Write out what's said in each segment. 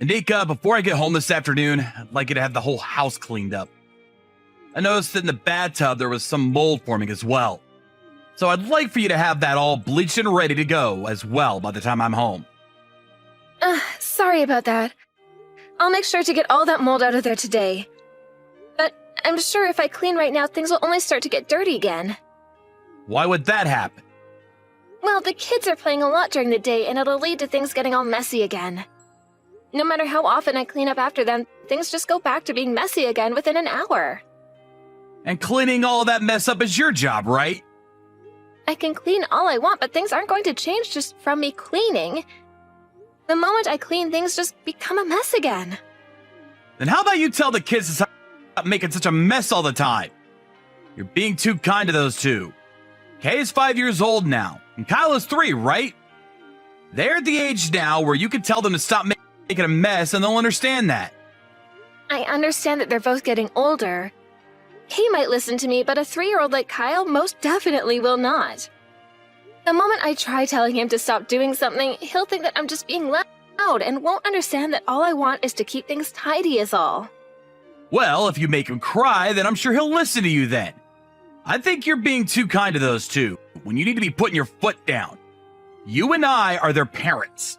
Nika, before I get home this afternoon, I'd like you to have the whole house cleaned up. I noticed that in the bathtub there was some mold forming as well. So I'd like for you to have that all bleached and ready to go as well by the time I'm home. Sorry about that. I'll make sure to get all that mold out of there today. But I'm sure if I clean right now, things will only start to get dirty again. Why would that happen? Well, the kids are playing a lot during the day, and it'll lead to things getting all messy again. No matter how often I clean up after them, things just go back to being messy again within an hour. And cleaning all that mess up is your job, right? I can clean all I want, but things aren't going to change just from me cleaning. The moment I clean, things just become a mess again. Then how about you tell the kids to stop making such a mess all the time? You're being too kind to those two. Kay is 5 years old now, and Kyle is 3, right? They're at the age now where you can tell them to stop making a mess and they'll understand that. I understand that they're both getting older. Kay might listen to me, but a 3-year-old like Kyle most definitely will not. The moment I try telling him to stop doing something, he'll think that I'm just being loud and won't understand that all I want is to keep things tidy is all. Well, if you make him cry, then I'm sure he'll listen to you then. I think you're being too kind to those two when you need to be putting your foot down. You and I are their parents.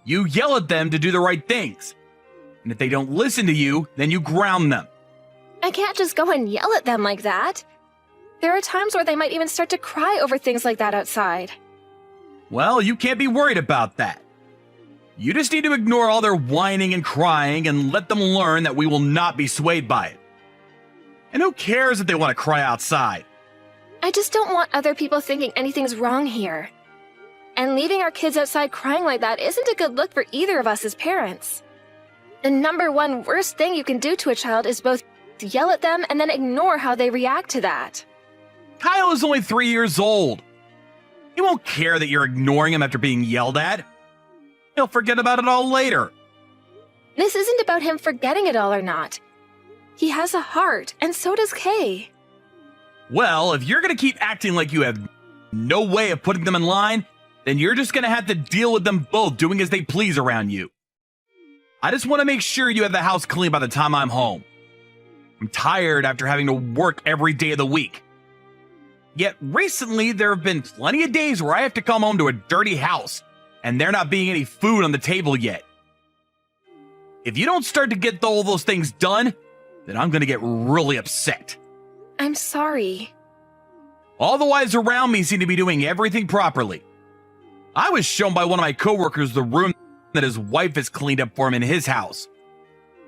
You yell at them to do the right things. And if they don't listen to you, then you ground them. I can't just go and yell at them like that. There are times where they might even start to cry over things like that outside. Well, you can't be worried about that. You just need to ignore all their whining and crying and let them learn that we will not be swayed by it. And who cares if they want to cry outside? I just don't want other people thinking anything's wrong here. And leaving our kids outside crying like that isn't a good look for either of us as parents. The number one worst thing you can do to a child is both yell at them and then ignore how they react to that. Kyle is only 3 years old. He won't care that you're ignoring him after being yelled at. He'll forget about it all later. This isn't about him forgetting it all or not. He has a heart, and so does Kay. Well, if you're going to keep acting like you have no way of putting them in line, then you're just going to have to deal with them both doing as they please around you. I just want to make sure you have the house clean by the time I'm home. I'm tired after having to work every day of the week. Yet recently, there have been plenty of days where I have to come home to a dirty house, and there not being any food on the table yet. If you don't start to get all those things done, then I'm going to get really upset. I'm sorry. All the wives around me seem to be doing everything properly. I was shown by one of my coworkers the room that his wife has cleaned up for him in his house.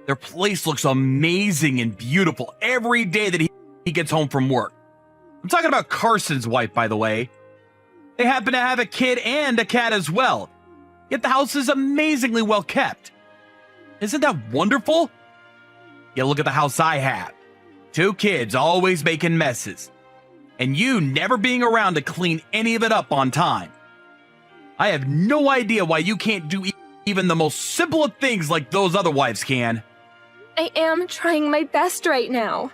Their place looks amazing and beautiful every day that he gets home from work. I'm talking about Carson's wife, by the way. They happen to have a kid and a cat as well. Yet the house is amazingly well kept. Isn't that wonderful? Yet look at the house I have. 2 kids always making messes. And you never being around to clean any of it up on time. I have no idea why you can't do even the most simple of things like those other wives can. I am trying my best right now.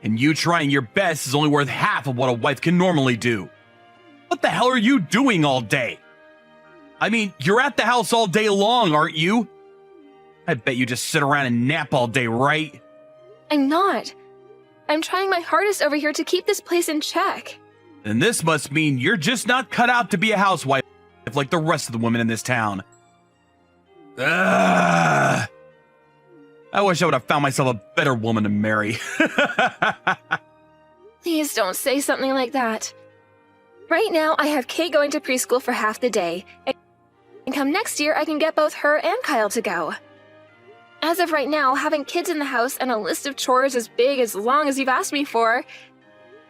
And you trying your best is only worth half of what a wife can normally do. What the hell are you doing all day? I mean, you're at the house all day long, aren't you? I bet you just sit around and nap all day, right? I'm not. I'm trying my hardest over here to keep this place in check. Then this must mean you're just not cut out to be a housewife like the rest of the women in this town. Ugh. I wish I would have found myself a better woman to marry. Please don't say something like that. Right now, I have Kay going to preschool for half the day, and come next year, I can get both her and Kyle to go. As of right now, having kids in the house and a list of chores as big as long as you've asked me for,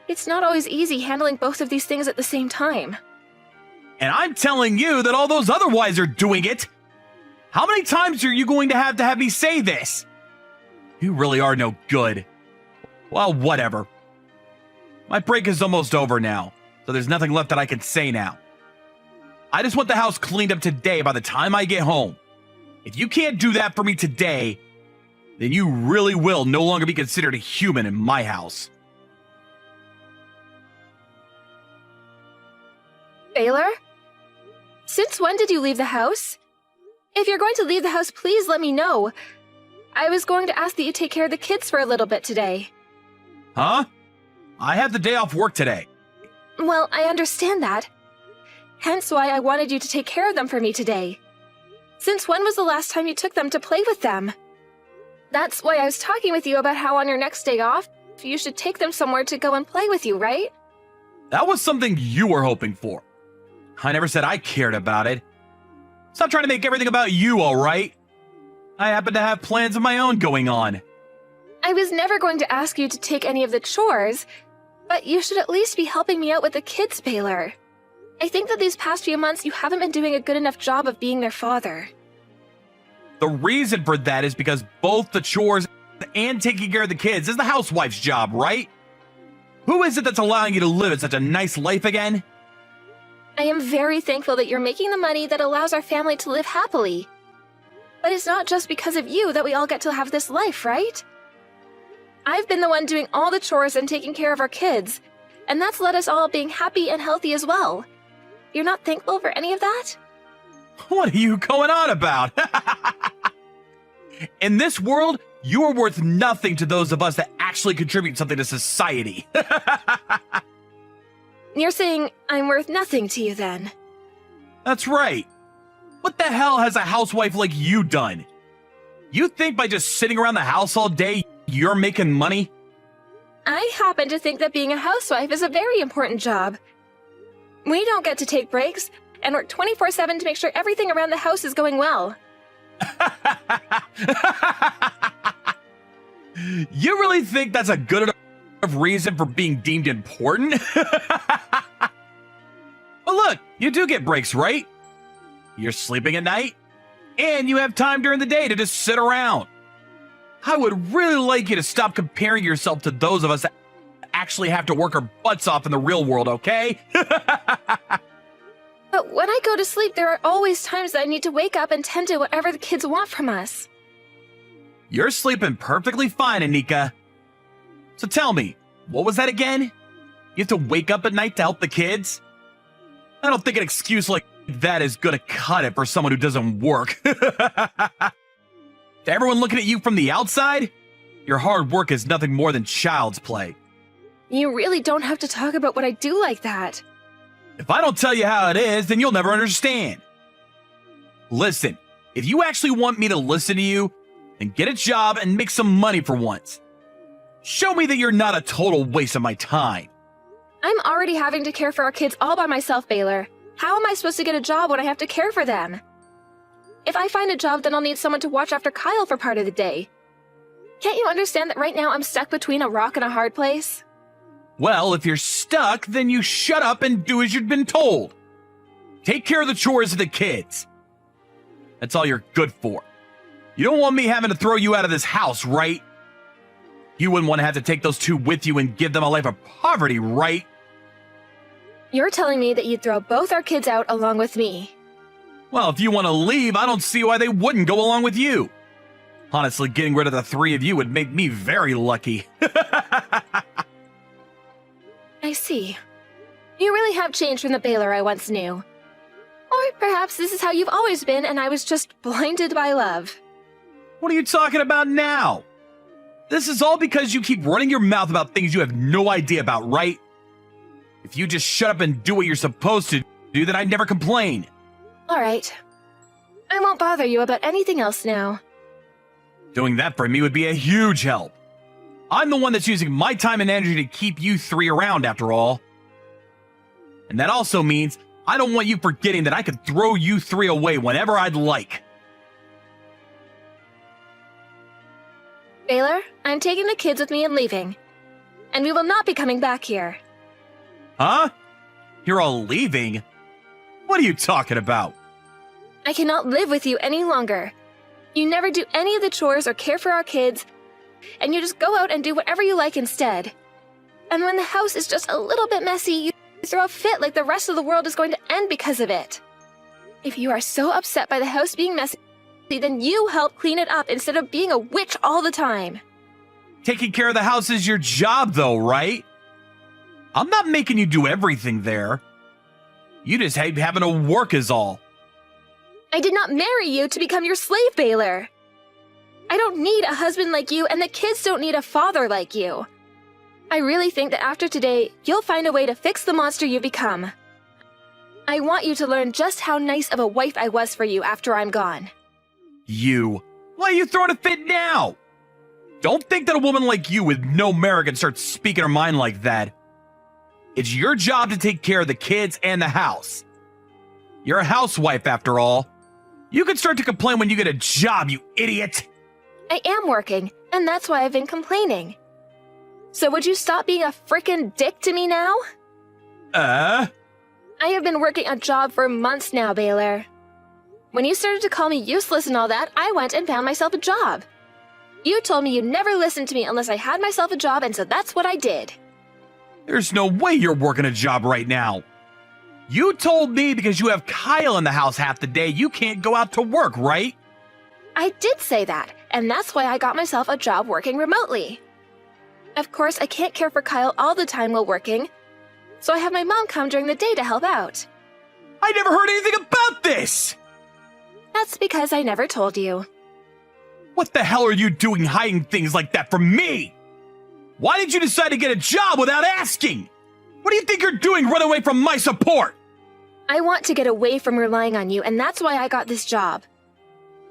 it's not always easy handling both of these things at the same time. And I'm telling you that all those other wives are doing it. How many times are you going to have me say this? You really are no good. Well, whatever. My break is almost over now, so there's nothing left that I can say now. I just want the house cleaned up today by the time I get home. If you can't do that for me today, then you really will no longer be considered a human in my house. Baylor? Since when did you leave the house? If you're going to leave the house, please let me know. I was going to ask that you take care of the kids for a little bit today. Huh? I have the day off work today. Well, I understand that. Hence why I wanted you to take care of them for me today. Since when was the last time you took them to play with them? That's why I was talking with you about how on your next day off, you should take them somewhere to go and play with you, right? That was something you were hoping for. I never said I cared about it. Stop trying to make everything about you, all right? I happen to have plans of my own going on. I was never going to ask you to take any of the chores, but you should at least be helping me out with the kids, Baylor. I think that these past few months you haven't been doing a good enough job of being their father. The reason for that is because both the chores and taking care of the kids is the housewife's job, right? Who is it that's allowing you to live in such a nice life again? I am very thankful that you're making the money that allows our family to live happily. But it's not just because of you that we all get to have this life, right? I've been the one doing all the chores and taking care of our kids, and that's led us all being happy and healthy as well. You're not thankful for any of that? What are you going on about? In this world, you are worth nothing to those of us that actually contribute something to society. You're saying I'm worth nothing to you then? That's right. What the hell has a housewife like you done? You think by just sitting around the house all day, you're making money? I happen to think that being a housewife is a very important job. We don't get to take breaks and work 24/7 to make sure everything around the house is going well. You really think that's a good enough reason for being deemed important? But look, you do get breaks, right? You're sleeping at night, and you have time during the day to just sit around. I would really like you to stop comparing yourself to those of us that actually have to work our butts off in the real world, okay? But when I go to sleep, there are always times that I need to wake up and tend to whatever the kids want from us. You're sleeping perfectly fine, Anika. So tell me, what was that again? You have to wake up at night to help the kids? I don't think an excuse like that is gonna cut it for someone who doesn't work. To everyone looking at you from the outside, your hard work is nothing more than child's play. You really don't have to talk about what I do like that. If I don't tell you how it is, then you'll never understand. Listen, if you actually want me to listen to you, then get a job and make some money for once. Show me that you're not a total waste of my time. I'm already having to care for our kids all by myself, Baylor. How am I supposed to get a job when I have to care for them? If I find a job, then I'll need someone to watch after Kyle for part of the day. Can't you understand that right now I'm stuck between a rock and a hard place? Well, if you're stuck, then you shut up and do as you've been told. Take care of the chores of the kids. That's all you're good for. You don't want me having to throw you out of this house, right? You wouldn't want to have to take those two with you and give them a life of poverty, right? You're telling me that you'd throw both our kids out along with me. Well, if you want to leave, I don't see why they wouldn't go along with you. Honestly, getting rid of the three of you would make me very lucky. I see. You really have changed from the Baylor I once knew. Or perhaps this is how you've always been and I was just blinded by love. What are you talking about now? This is all because you keep running your mouth about things you have no idea about, right? If you just shut up and do what you're supposed to do, then I'd never complain. Alright. I won't bother you about anything else now. Doing that for me would be a huge help. I'm the one that's using my time and energy to keep you three around, after all. And that also means I don't want you forgetting that I could throw you three away whenever I'd like. Baylor, I'm taking the kids with me and leaving. And we will not be coming back here. Huh? You're all leaving? What are you talking about? I cannot live with you any longer. You never do any of the chores or care for our kids, and you just go out and do whatever you like instead. And when the house is just a little bit messy, you throw a fit like the rest of the world is going to end because of it. If you are so upset by the house being messy, then you help clean it up instead of being a witch all the time. Taking care of the house is your job, though, right? I'm not making you do everything there. You just hate having to work is all. I did not marry you to become your slave, Baylor. I don't need a husband like you, and the kids don't need a father like you. I really think that after today, you'll find a way to fix the monster you've become. I want you to learn just how nice of a wife I was for you after I'm gone. You? Why are you throwing a fit now? Don't think that a woman like you with no merit can start speaking her mind like that. It's your job to take care of the kids and the house. You're a housewife, after all. You can start to complain when you get a job, you idiot. I am working, and that's why I've been complaining. So would you stop being a frickin' dick to me now? I have been working a job for months now, Baylor. When you started to call me useless and all that, I went and found myself a job. You told me you'd never listen to me unless I had myself a job, and so that's what I did. There's no way you're working a job right now. You told me because you have Kyle in the house half the day, you can't go out to work, right? I did say that, and that's why I got myself a job working remotely. Of course, I can't care for Kyle all the time while working, so I have my mom come during the day to help out. I never heard anything about this! That's because I never told you. What the hell are you doing hiding things like that from me? Why did you decide to get a job without asking? What do you think you're doing running away from my support? I want to get away from relying on you, and that's why I got this job.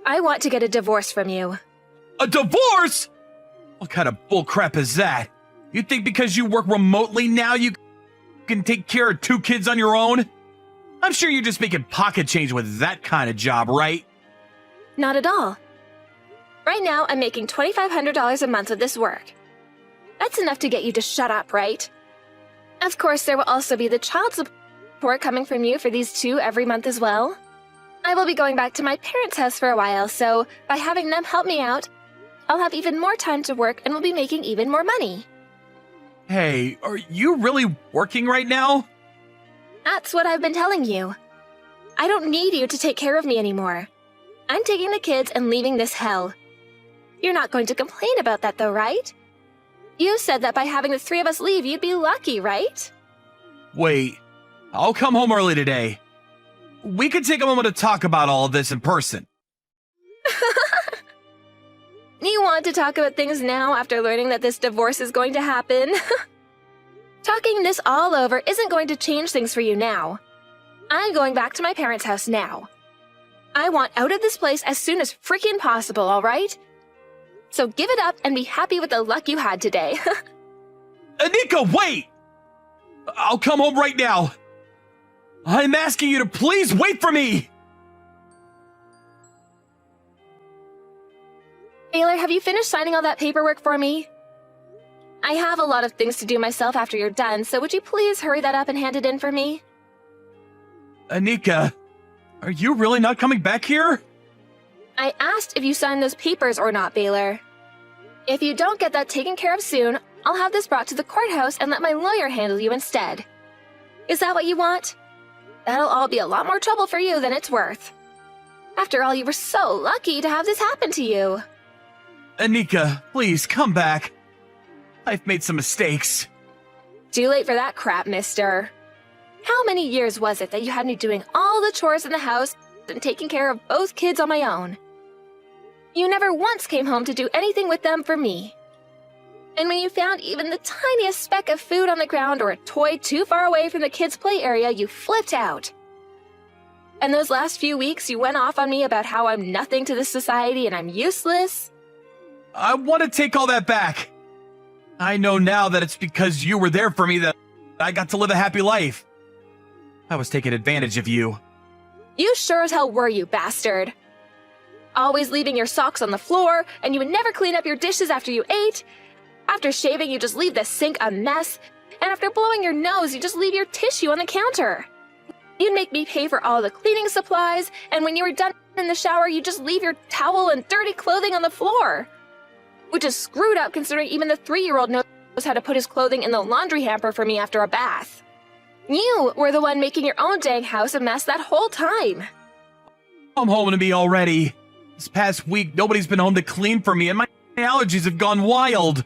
I want to get a divorce from you. A divorce? What kind of bullcrap is that? You think because you work remotely now you can take care of 2 kids on your own? I'm sure you're just making pocket change with that kind of job, right? Not at all. Right now, I'm making $2,500 a month with this work. That's enough to get you to shut up, right? Of course, there will also be the child support coming from you for these 2 every month as well. I will be going back to my parents' house for a while, so by having them help me out, I'll have even more time to work and will be making even more money. Hey, are you really working right now? That's what I've been telling you. I don't need you to take care of me anymore. I'm taking the kids and leaving this hell. You're not going to complain about that though, right? You said that by having the 3 of us leave, you'd be lucky, right? Wait, I'll come home early today. We could take a moment to talk about all of this in person. You want to talk about things now after learning that this divorce is going to happen? Talking this all over isn't going to change things for you now. I'm going back to my parents' house now. I want out of this place as soon as freaking possible, alright? So give it up and be happy with the luck you had today. Anika, wait! I'll come home right now. I'm asking you to please wait for me! Baylor, have you finished signing all that paperwork for me? I have a lot of things to do myself after you're done, so would you please hurry that up and hand it in for me? Anika, are you really not coming back here? I asked if you signed those papers or not, Baylor. If you don't get that taken care of soon, I'll have this brought to the courthouse and let my lawyer handle you instead. Is that what you want? That'll all be a lot more trouble for you than it's worth. After all, you were so lucky to have this happen to you. Anika, please come back. I've made some mistakes. Too late for that crap, mister. How many years was it that you had me doing all the chores in the house and taking care of both kids on my own? You never once came home to do anything with them for me. And when you found even the tiniest speck of food on the ground or a toy too far away from the kids' play area, you flipped out. And those last few weeks, you went off on me about how I'm nothing to this society and I'm useless. I want to take all that back. I know now that it's because you were there for me that I got to live a happy life. I was taking advantage of you. You sure as hell were, you bastard. Always leaving your socks on the floor, and you would never clean up your dishes after you ate. After shaving, you just leave the sink a mess. And after blowing your nose, you just leave your tissue on the counter. You'd make me pay for all the cleaning supplies, and when you were done in the shower, you just leave your towel and dirty clothing on the floor. Which is screwed up considering even the 3-year-old knows how to put his clothing in the laundry hamper for me after a bath. You were the one making your own dang house a mess that whole time. Come home to me already. This past week, nobody's been home to clean for me, and my allergies have gone wild.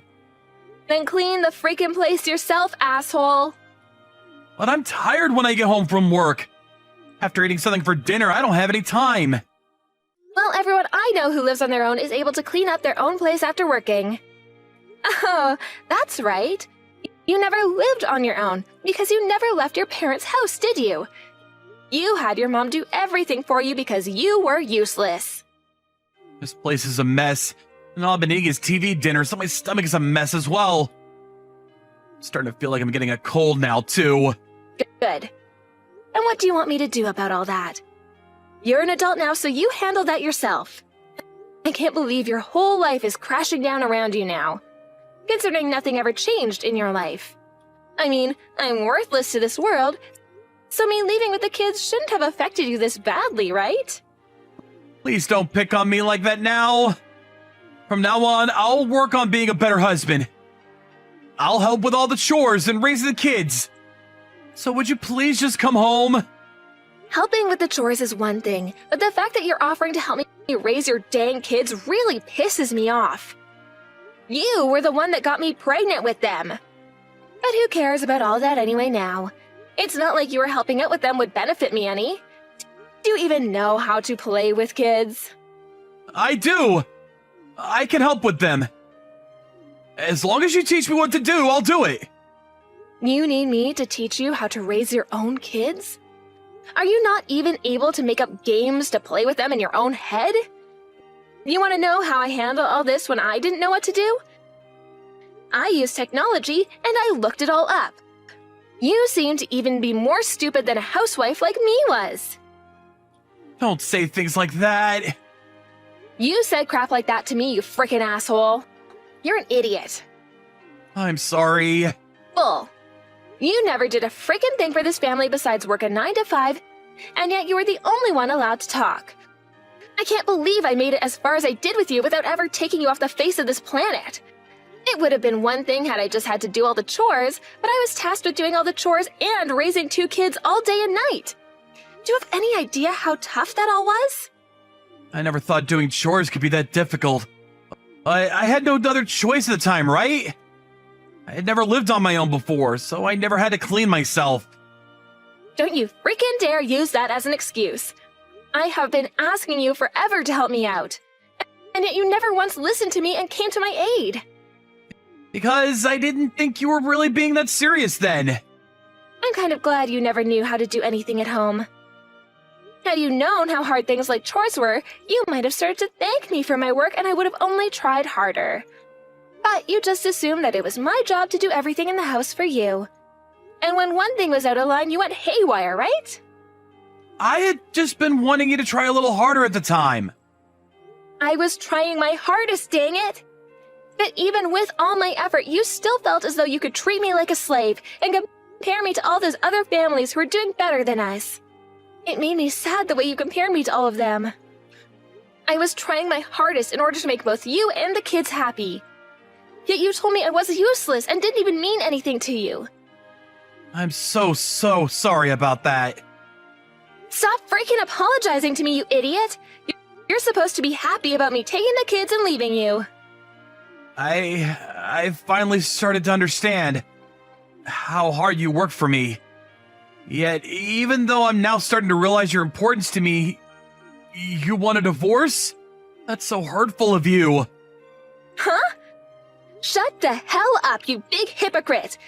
Then clean the freaking place yourself, asshole. But I'm tired when I get home from work. After eating something for dinner, I don't have any time. Well, everyone I know who lives on their own is able to clean up their own place after working. Oh, that's right. You never lived on your own because you never left your parents' house, did you? You had your mom do everything for you because you were useless. This place is a mess, and all I've been eating is TV dinner, so my stomach is a mess as well. I'm starting to feel like I'm getting a cold now, too. Good. And what do you want me to do about all that? You're an adult now, so you handle that yourself. I can't believe your whole life is crashing down around you now, considering nothing ever changed in your life. I mean, I'm worthless to this world, so me leaving with the kids shouldn't have affected you this badly, right? Please don't pick on me like that now. From now on, I'll work on being a better husband. I'll help with all the chores and raising the kids. So would you please just come home? Helping with the chores is one thing, but the fact that you're offering to help me raise your dang kids really pisses me off. You were the one that got me pregnant with them. But who cares about all that anyway now? It's not like you were helping out with them would benefit me any. Do you even know how to play with kids? I do. I can help with them. As long as you teach me what to do, I'll do it. You need me to teach you how to raise your own kids? Are you not even able to make up games to play with them in your own head? You want to know how I handle all this when I didn't know what to do? I used technology and I looked it all up. You seem to even be more stupid than a housewife like me was. Don't say things like that. You said crap like that to me, you frickin' asshole. You're an idiot. I'm sorry. Bull. You never did a frickin' thing for this family besides work a 9 to 5, and yet you were the only one allowed to talk. I can't believe I made it as far as I did with you without ever taking you off the face of this planet. It would have been one thing had I just had to do all the chores, but I was tasked with doing all the chores and raising 2 kids all day and night. Do you have any idea how tough that all was? I never thought doing chores could be that difficult. I had no other choice at the time, right? I had never lived on my own before, so I never had to clean myself. Don't you freaking dare use that as an excuse. I have been asking you forever to help me out, and yet you never once listened to me and came to my aid. Because I didn't think you were really being that serious then. I'm kind of glad you never knew how to do anything at home. Had you known how hard things like chores were, you might have started to thank me for my work and I would have only tried harder. But you just assumed that it was my job to do everything in the house for you. And when one thing was out of line, you went haywire, right? I had just been wanting you to try a little harder at the time. I was trying my hardest, dang it! But even with all my effort, you still felt as though you could treat me like a slave and compare me to all those other families who are doing better than us. It made me sad the way you compared me to all of them. I was trying my hardest in order to make both you and the kids happy. Yet you told me I was useless and didn't even mean anything to you. I'm so sorry about that. Stop freaking apologizing to me, you idiot! You're supposed to be happy about me taking the kids and leaving you. I finally started to understand how hard you work for me. Yet, even though I'm now starting to realize your importance to me, you want a divorce? That's so hurtful of you. Huh? Shut the hell up, you big hypocrite!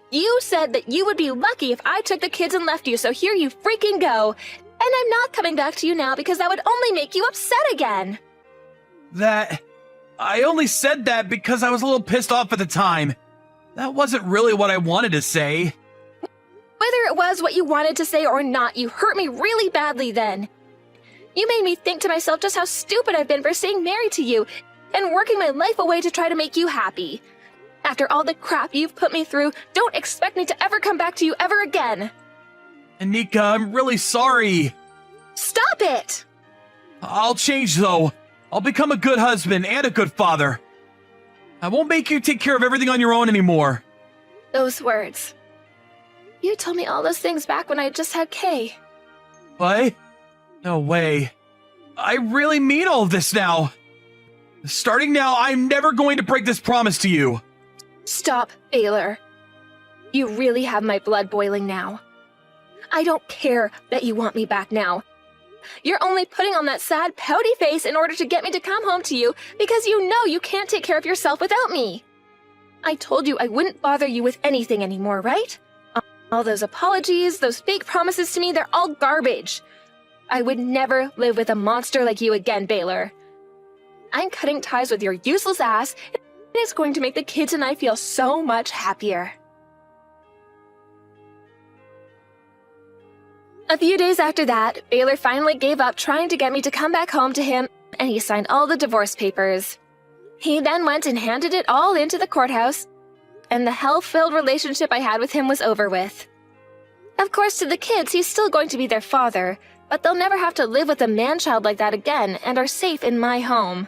You said that you would be lucky if I took the kids and left you, so here you freaking go. And I'm not coming back to you now because that would only make you upset again. I only said that because I was a little pissed off at the time. That wasn't really what I wanted to say. Whether it was what you wanted to say or not, you hurt me really badly then. You made me think to myself just how stupid I've been for staying married to you and working my life away to try to make you happy. After all the crap you've put me through, don't expect me to ever come back to you ever again. Anika, I'm really sorry. Stop it! I'll change though. I'll become a good husband and a good father. I won't make you take care of everything on your own anymore. Those words. You told me all those things back when I just had Kay. What? No way. I really mean all of this now. Starting now, I'm never going to break this promise to you. Stop, Baylor. You really have my blood boiling now. I don't care that you want me back now. You're only putting on that sad, pouty face in order to get me to come home to you because you know you can't take care of yourself without me. I told you I wouldn't bother you with anything anymore, right? All those apologies, those fake promises to me, they're all garbage. I would never live with a monster like you again, Baylor. I'm cutting ties with your useless ass, and it's going to make the kids and I feel so much happier. A few days after that, Baylor finally gave up trying to get me to come back home to him, and he signed all the divorce papers. He then went and handed it all into the courthouse, and the hell-filled relationship I had with him was over with. Of course, to the kids, he's still going to be their father, but they'll never have to live with a man-child like that again and are safe in my home.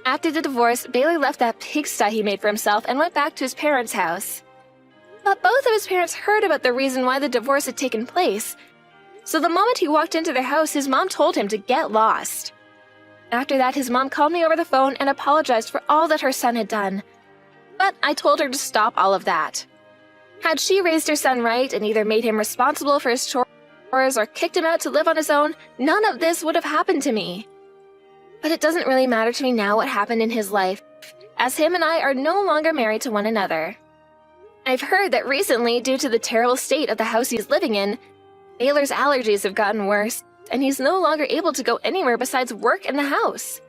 After the divorce, Baylor left that pigsty he made for himself and went back to his parents' house. But both of his parents heard about the reason why the divorce had taken place, so the moment he walked into their house, his mom told him to get lost. After that, his mom called me over the phone and apologized for all that her son had done. But I told her to stop all of that. Had she raised her son right and either made him responsible for his chores or kicked him out to live on his own, none of this would have happened to me. But it doesn't really matter to me now what happened in his life, as him and I are no longer married to one another. I've heard that recently, due to the terrible state of the house he's living in, Baylor's allergies have gotten worse, and he's no longer able to go anywhere besides work in the house.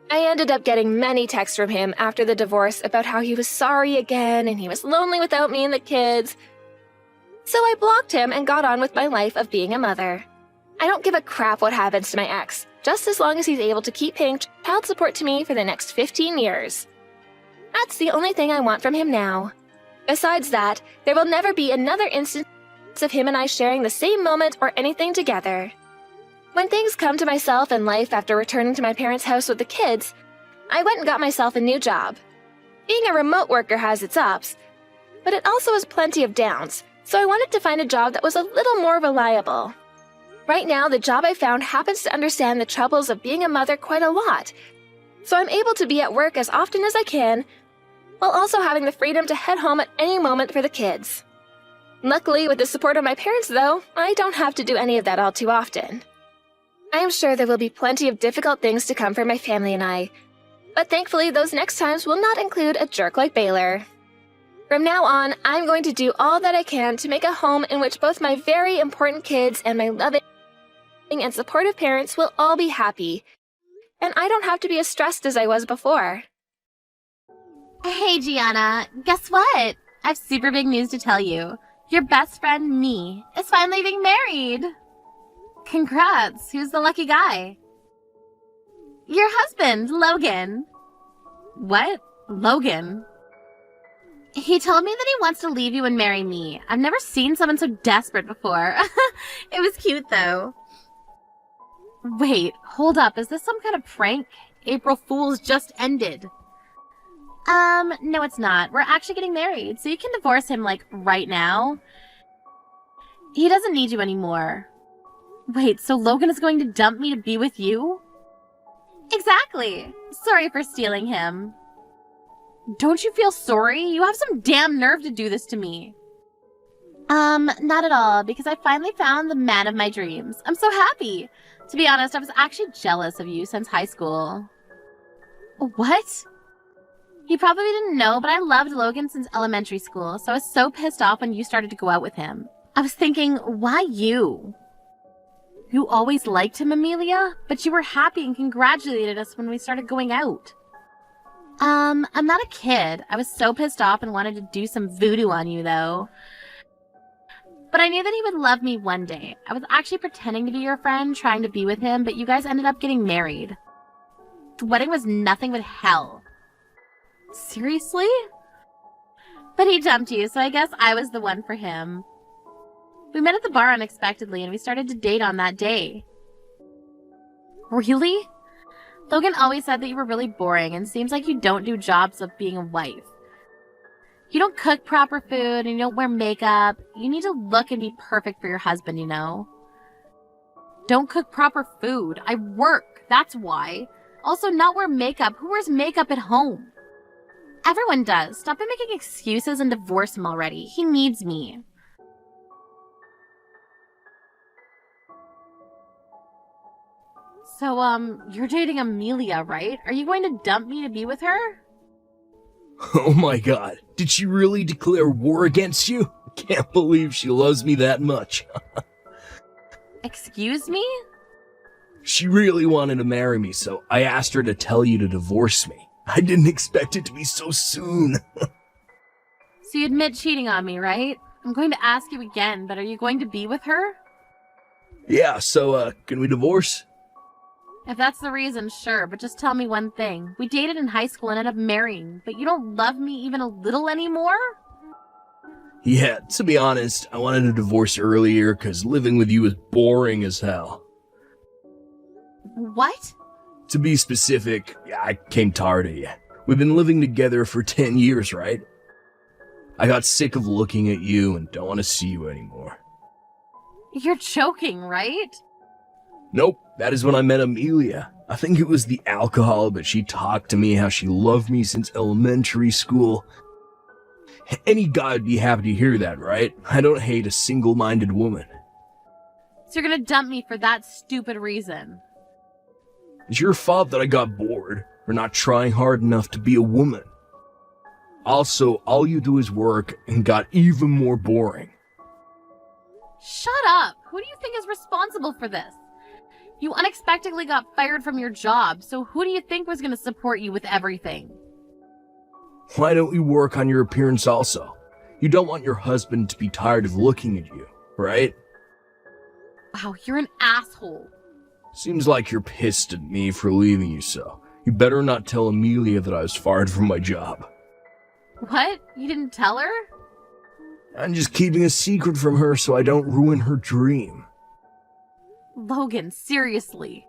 I ended up getting many texts from him after the divorce about how he was sorry again and he was lonely without me and the kids. So I blocked him and got on with my life of being a mother. I don't give a crap what happens to my ex, just as long as he's able to keep paying child support to me for the next 15 years. That's the only thing I want from him now. Besides that, there will never be another instance of him and I sharing the same moment or anything together. When things come to myself in life after returning to my parents' house with the kids, I went and got myself a new job. Being a remote worker has its ups, but it also has plenty of downs, so I wanted to find a job that was a little more reliable. Right now, the job I found happens to understand the troubles of being a mother quite a lot, so I'm able to be at work as often as I can, while also having the freedom to head home at any moment for the kids. Luckily, with the support of my parents, though, I don't have to do any of that all too often. I am sure there will be plenty of difficult things to come for my family and I, but thankfully those next times will not include a jerk like Baylor. From now on, I'm going to do all that I can to make a home in which both my very important kids and my loving and supportive parents will all be happy, and I don't have to be as stressed as I was before. Hey, Gianna, guess what? I have super big news to tell you. Your best friend, me, is finally being married. Congrats. Who's the lucky guy? Your husband, Logan. What? Logan? He told me that he wants to leave you and marry me. I've never seen someone so desperate before. It was cute, though. Wait, hold up. Is this some kind of prank? April Fool's just ended. No, it's not. We're actually getting married, so you can divorce him, like, right now. He doesn't need you anymore. Wait, so Logan is going to dump me to be with you? Exactly. Sorry for stealing him. Don't you feel sorry? You have some damn nerve to do this to me. Not at all, because I finally found the man of my dreams. I'm so happy. To be honest, I was actually jealous of you since high school. What? You probably didn't know, but I loved Logan since elementary school, so I was so pissed off when you started to go out with him. I was thinking, why you? You always liked him, Amelia, but you were happy and congratulated us when we started going out. I'm not a kid. I was so pissed off and wanted to do some voodoo on you, though. But I knew that he would love me one day. I was actually pretending to be your friend, trying to be with him, but you guys ended up getting married. The wedding was nothing but hell. Seriously? But he dumped you, so I guess I was the one for him. We met at the bar unexpectedly, and we started to date on that day. Really? Logan always said that you were really boring, and seems like you don't do jobs of being a wife. You don't cook proper food, and you don't wear makeup. You need to look and be perfect for your husband, you know? Don't cook proper food. I work, that's why. Also, not wear makeup. Who wears makeup at home? Everyone does. Stop making excuses and divorce him already. He needs me. So, you're dating Amelia, right? Are you going to dump me to be with her? Oh my god, did she really declare war against you? Can't believe she loves me that much. Excuse me? She really wanted to marry me, so I asked her to tell you to divorce me. I didn't expect it to be so soon. So you admit cheating on me, right? I'm going to ask you again, but are you going to be with her? Yeah, so, can we divorce? If that's the reason, sure, but just tell me one thing. We dated in high school and ended up marrying, but you don't love me even a little anymore? Yeah, to be honest, I wanted a divorce earlier because living with you is boring as hell. What? To be specific, I came tired of you. We've been living together for 10 years, right? I got sick of looking at you and don't want to see you anymore. You're joking, right? Nope, that is when I met Amelia. I think it was the alcohol, but she talked to me how she loved me since elementary school. Any guy would be happy to hear that, right? I don't hate a single-minded woman. So you're gonna dump me for that stupid reason? It's your fault that I got bored, for not trying hard enough to be a woman. Also, all you do is work and got even more boring. Shut up! Who do you think is responsible for this? You unexpectedly got fired from your job, so who do you think was gonna support you with everything? Why don't you work on your appearance also? You don't want your husband to be tired of looking at you, right? Wow, you're an asshole. Seems like you're pissed at me for leaving you so. You better not tell Amelia that I was fired from my job. What? You didn't tell her? I'm just keeping a secret from her so I don't ruin her dream. Logan, seriously.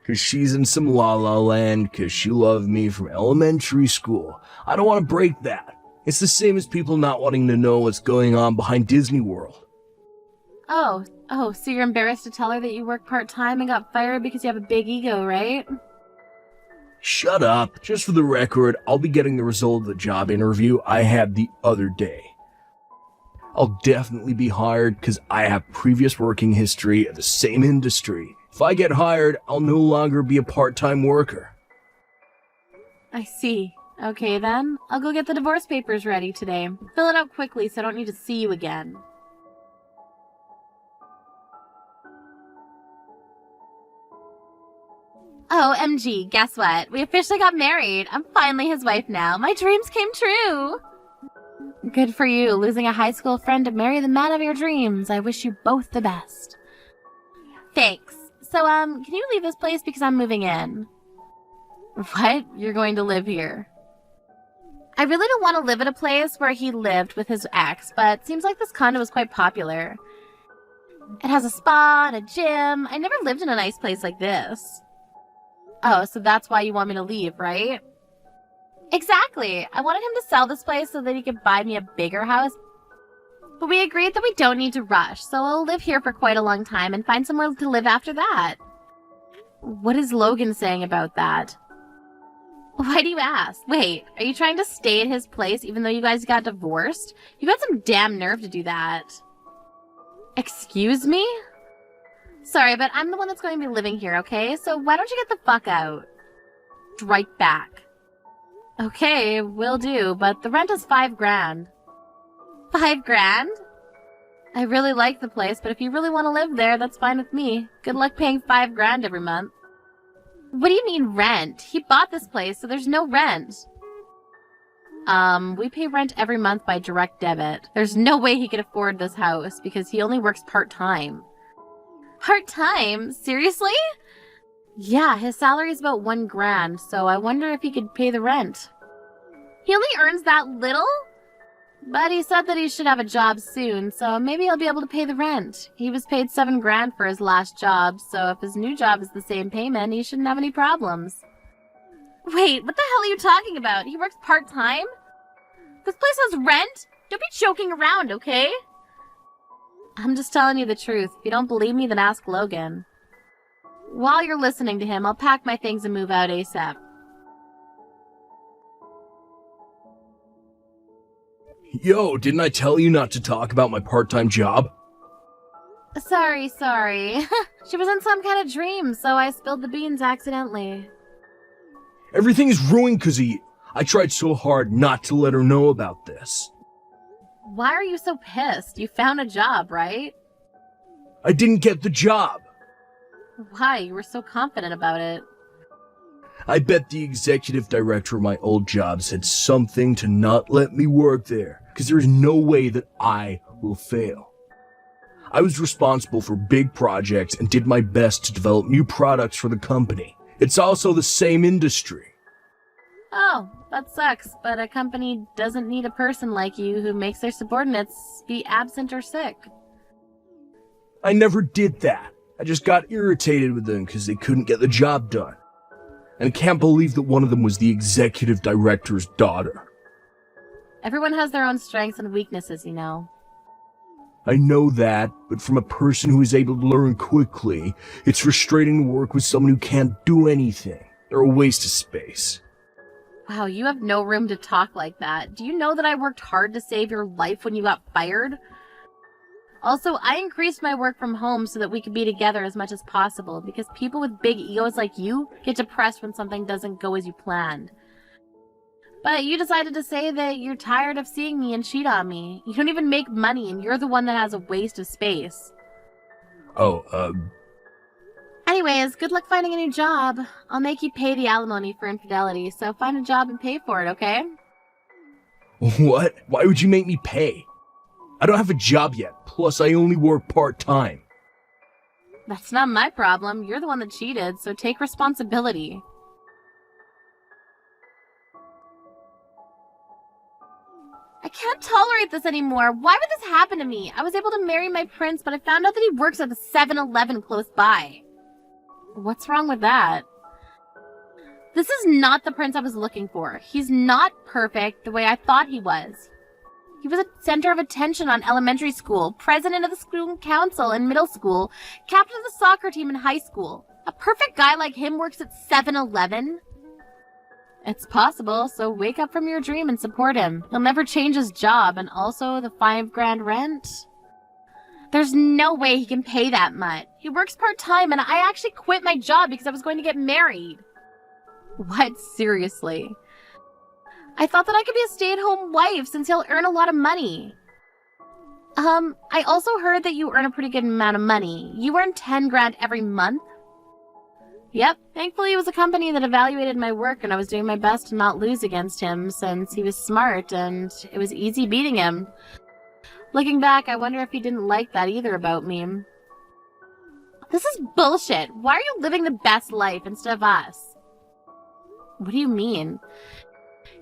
Cause she's in some la-la land cause she loved me from elementary school. I don't want to break that. It's the same as people not wanting to know what's going on behind Disney World. Oh, so you're embarrassed to tell her that you work part-time and got fired because you have a big ego, right? Shut up. Just for the record, I'll be getting the result of the job interview I had the other day. I'll definitely be hired because I have previous working history in the same industry. If I get hired, I'll no longer be a part-time worker. I see. Okay then, I'll go get the divorce papers ready today. Fill it out quickly so I don't need to see you again. Oh, MG, guess what? We officially got married. I'm finally his wife now. My dreams came true. Good for you, losing a high school friend to marry the man of your dreams. I wish you both the best. Thanks. So, can you leave this place because I'm moving in? What? You're going to live here? I really don't want to live at a place where he lived with his ex, but seems like this condo is quite popular. It has a spa and a gym. I never lived in a nice place like this. Oh, so that's why you want me to leave, right? Exactly. I wanted him to sell this place so that he could buy me a bigger house. But we agreed that we don't need to rush, so I'll live here for quite a long time and find somewhere to live after that. What is Logan saying about that? Why do you ask? Wait, are you trying to stay at his place even though you guys got divorced? You got some damn nerve to do that. Excuse me? Sorry, but I'm the one that's going to be living here, okay? So why don't you get the fuck out? Right back. Okay, will do, but the rent is $5,000. $5,000? I really like the place, but if you really want to live there, that's fine with me. Good luck paying $5,000 every month. What do you mean rent? He bought this place, so there's no rent. We pay rent every month by direct debit. There's no way he could afford this house because he only works part-time. Part-time? Seriously? Yeah, his salary is about $1,000, so I wonder if he could pay the rent. He only earns that little? But he said that he should have a job soon, so maybe he'll be able to pay the rent. He was paid $7,000 for his last job, so if his new job is the same payment, he shouldn't have any problems. Wait, what the hell are you talking about? He works part-time? This place has rent? Don't be joking around, okay? I'm just telling you the truth. If you don't believe me, then ask Logan. While you're listening to him, I'll pack my things and move out ASAP. Yo, didn't I tell you not to talk about my part-time job? Sorry. She was in some kind of dream, so I spilled the beans accidentally. Everything is ruined because of you. I tried so hard not to let her know about this. Why are you so pissed? You found a job, right? I didn't get the job. Why? You were so confident about it. I bet the executive director of my old job said something to not let me work there, because there is no way that I will fail. I was responsible for big projects and did my best to develop new products for the company. It's also the same industry. Oh, that sucks, but a company doesn't need a person like you who makes their subordinates be absent or sick. I never did that. I just got irritated with them because they couldn't get the job done. And I can't believe that one of them was the executive director's daughter. Everyone has their own strengths and weaknesses, you know. I know that, but from a person who is able to learn quickly, it's frustrating to work with someone who can't do anything. They're a waste of space. Wow, you have no room to talk like that. Do you know that I worked hard to save your life when you got fired? Also, I increased my work from home so that we could be together as much as possible, because people with big egos like you get depressed when something doesn't go as you planned. But you decided to say that you're tired of seeing me and cheat on me. You don't even make money, and you're the one that has a waste of space. Anyways, good luck finding a new job. I'll make you pay the alimony for infidelity, so find a job and pay for it, okay? What? Why would you make me pay? I don't have a job yet, plus I only work part-time. That's not my problem. You're the one that cheated, so take responsibility. I can't tolerate this anymore. Why would this happen to me? I was able to marry my prince, but I found out that he works at the 7-Eleven close by. What's wrong with that? This is not the prince I was looking for. He's not perfect the way I thought he was. He was a center of attention on elementary school, president of the school council in middle school, captain of the soccer team in high school. A perfect guy like him works at 7-Eleven? It's possible, so wake up from your dream and support him. He'll never change his job, and also the $5,000 rent. There's no way he can pay that much. He works part-time, and I actually quit my job because I was going to get married. What? Seriously? I thought that I could be a stay-at-home wife since he'll earn a lot of money. I also heard that you earn a pretty good amount of money. You earn $10,000 every month? Yep, thankfully it was a company that evaluated my work and I was doing my best to not lose against him since he was smart and it was easy beating him. Looking back, I wonder if he didn't like that either about me. This is bullshit. Why are you living the best life instead of us? What do you mean?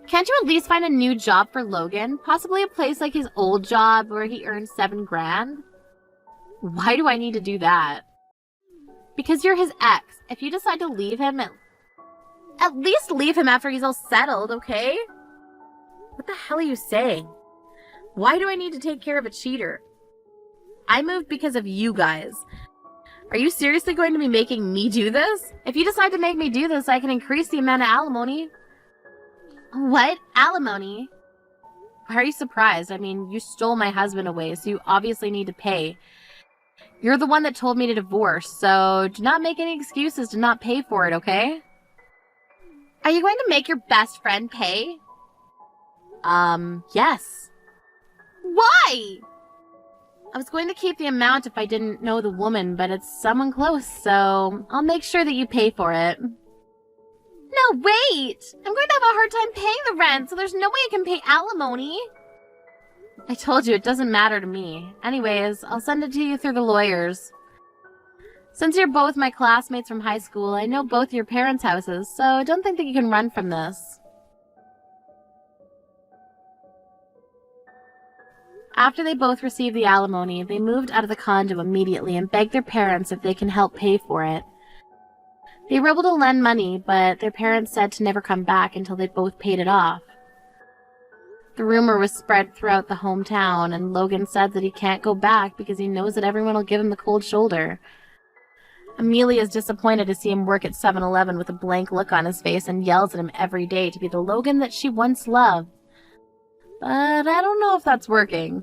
Can't you at least find a new job for Logan? Possibly a place like his old job where he earned $7,000? Why do I need to do that? Because you're his ex. If you decide to leave him, at least leave him after he's all settled, okay? What the hell are you saying? Why do I need to take care of a cheater? I moved because of you guys. Are you seriously going to be making me do this? If you decide to make me do this, I can increase the amount of alimony. What? Alimony? Why are you surprised? I mean, you stole my husband away, so you obviously need to pay. You're the one that told me to divorce, so do not make any excuses to not pay for it, okay? Are you going to make your best friend pay? Yes. Why? I was going to keep the amount if I didn't know the woman, but it's someone close, so I'll make sure that you pay for it. No, wait! I'm going to have a hard time paying the rent, so there's no way I can pay alimony. I told you, it doesn't matter to me. Anyways, I'll send it to you through the lawyers. Since you're both my classmates from high school, I know both your parents' houses, so I don't think that you can run from this. After they both received the alimony, they moved out of the condo immediately and begged their parents if they can help pay for it. They were able to lend money, but their parents said to never come back until they both paid it off. The rumor was spread throughout the hometown, and Logan said that he can't go back because he knows that everyone will give him the cold shoulder. Amelia is disappointed to see him work at 7-Eleven with a blank look on his face and yells at him every day to be the Logan that she once loved. But I don't know if that's working.